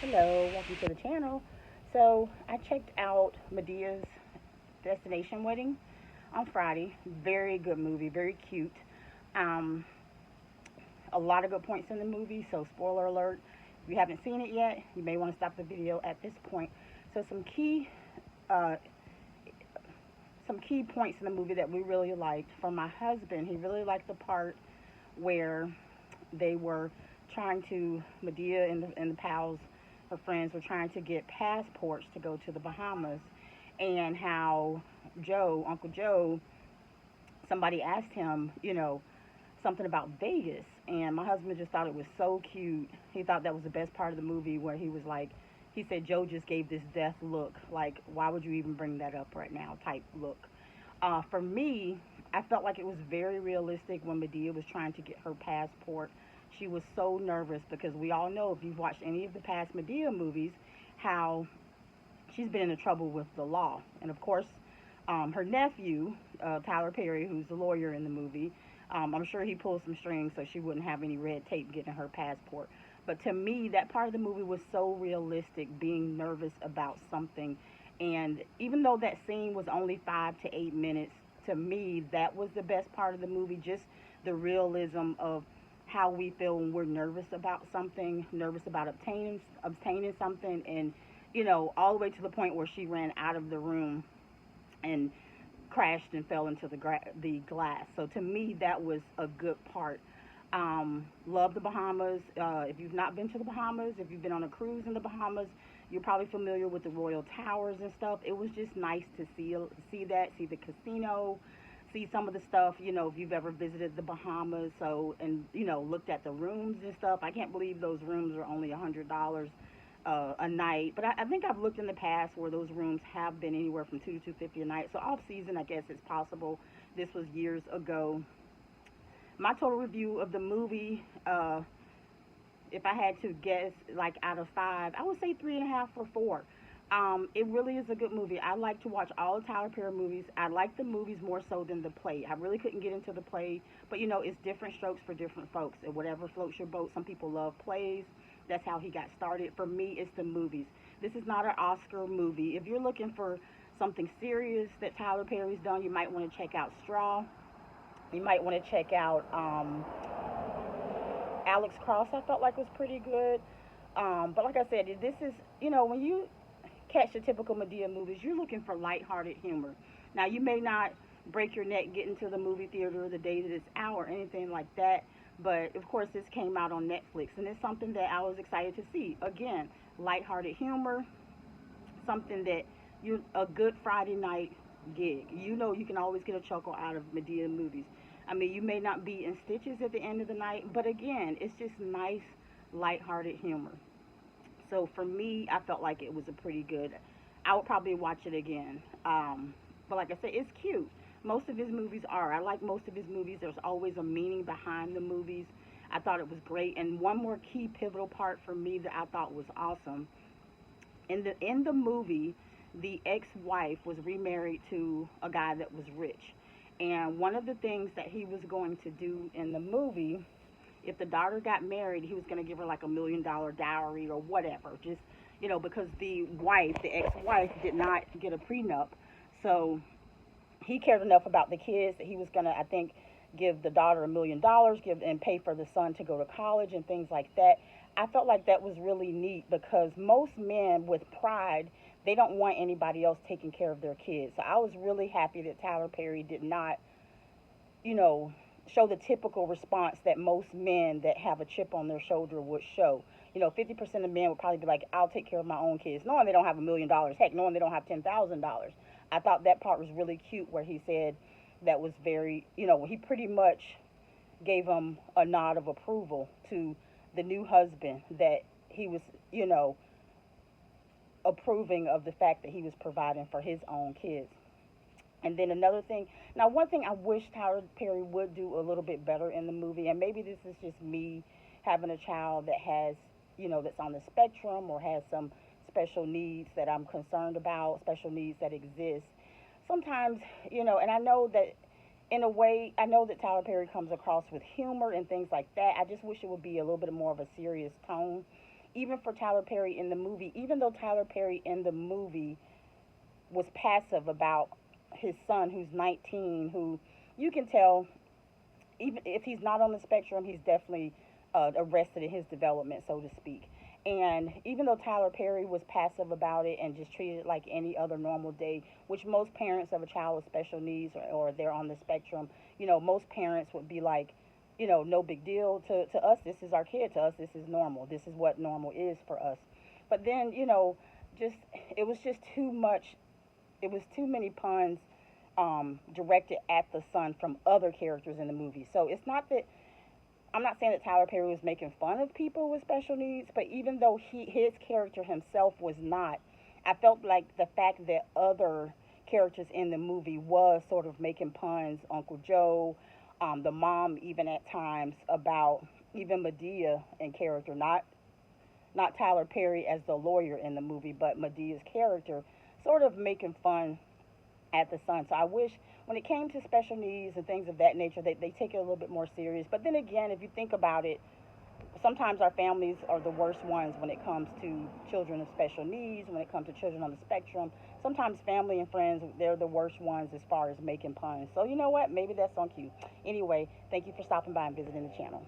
Hello, welcome to the channel. So I checked out Medea's Destination Wedding on Friday. Very good movie, very cute. Um, a lot of good points in the movie. So spoiler alert, if you haven't seen it yet, you may want to stop the video at this point. So uh, some key points in the movie that we really liked. For my husband, he really liked the part where they were trying to Medea and the pals, her friends were trying to get passports to go to the Bahamas, and how Uncle Joe, somebody asked him, something about Vegas, and my husband just thought it was so cute. He thought that was the best part of the movie where he was like, he said Joe just gave this death look, like why would you even bring that up right now type look. For me, I felt like it was very realistic when Medea was trying to get her passport. She was so nervous because we all know, if you've watched any of the past Medea movies, how she's been in trouble with the law. And of course, her nephew, Tyler Perry, who's the lawyer in the movie, I'm sure he pulled some strings so she wouldn't have any red tape getting her passport. But to me, that part of the movie was so realistic, being nervous about something. And even though that scene was only 5 to 8 minutes, to me, that was the best part of the movie. Just the realism of how we feel when we're nervous about something, nervous about obtaining something, and all the way to the point where she ran out of the room and crashed and fell into the glass. So to me, that was a good part. Love the Bahamas. If you've not been to the Bahamas, if you've been on a cruise in the Bahamas, you're probably familiar with the Royal Towers and stuff. It was just nice to see the casino, see some of the stuff. If you've ever visited the Bahamas, so and looked at the rooms and stuff. I can't believe those rooms are only $100 a night. But I think I've looked in the past where those rooms have been anywhere from 2 to 250 a night. So off season, I guess it's possible. This was years ago. My total review of the movie, if I had to guess, like out of five, I would say 3.5 or 4. It really is a good movie. I like to watch all the Tyler Perry movies. I like the movies more so than the play. I really couldn't get into the play, but it's different strokes for different folks. And whatever floats your boat. Some people love plays. That's how he got started. For me, it's the movies. This is not an Oscar movie. If you're looking for something serious that Tyler Perry's done, you might want to check out Straw. You might want to check out Alex Cross. I felt like was pretty good. But like I said, this is when you catch the typical Medea movies, you're looking for lighthearted humor. Now you may not break your neck getting to the movie theater the day that it's out or anything like that. But of course, this came out on Netflix, and it's something that I was excited to see. Again, lighthearted humor, something that a good Friday night gig. You can always get a chuckle out of Medea movies. I mean, you may not be in stitches at the end of the night, but again, it's just nice, lighthearted humor. So for me, I felt like it was a pretty good. I would probably watch it again. But like I said, it's cute. Most of his movies are. I like most of his movies. There's always a meaning behind the movies. I thought it was great. And one more key pivotal part for me that I thought was awesome. In the movie, the ex-wife was remarried to a guy that was rich. And one of the things that he was going to do in the movie, if the daughter got married, he was going to give her like $1 million dowry or whatever. Just, because the ex-wife, did not get a prenup. So he cared enough about the kids that he was going to, I think, give the daughter $1 million, give and pay for the son to go to college and things like that. I felt like that was really neat because most men with pride, they don't want anybody else taking care of their kids. So I was really happy that Tyler Perry did not, you know, show the typical response that most men that have a chip on their shoulder would show. 50% of men would probably be like, I'll take care of my own kids, knowing they don't have $1 million. Heck, knowing they don't have $10,000. I thought that part was really cute where he said that was very, he pretty much gave him a nod of approval to the new husband that he was, approving of the fact that he was providing for his own kids. And then another thing, now one thing I wish Tyler Perry would do a little bit better in the movie, and maybe this is just me having a child that has, that's on the spectrum or has some special needs that I'm concerned about, special needs that exist. Sometimes, and I know that in a way, I know that Tyler Perry comes across with humor and things like that. I just wish it would be a little bit more of a serious tone. even for Tyler Perry in the movie, even though Tyler Perry in the movie was passive about his son who's 19, who you can tell, even if he's not on the spectrum, he's definitely arrested in his development, so to speak. And even though Tyler Perry was passive about it and just treated it like any other normal day, which most parents of a child with special needs, or they're on the spectrum, most parents would be like, no big deal. To us, this is our kid. To us, this is normal. This is what normal is for us. But then, just it was just too much. It was too many puns directed at the son from other characters in the movie. So it's not that I'm not saying that Tyler Perry was making fun of people with special needs, but even though his character himself was not, I felt like the fact that other characters in the movie was sort of making puns, Uncle Joe, the mom even at times, about even Madea in character, not Tyler Perry as the lawyer in the movie, but Medea's character, sort of making fun at the son. So I wish when it came to special needs and things of that nature, they take it a little bit more serious. But then again, if you think about it, sometimes our families are the worst ones when it comes to children of special needs, when it comes to children on the spectrum. Sometimes family and friends, they're the worst ones as far as making puns. So you know what? Maybe that's on cue. Anyway, thank you for stopping by and visiting the channel.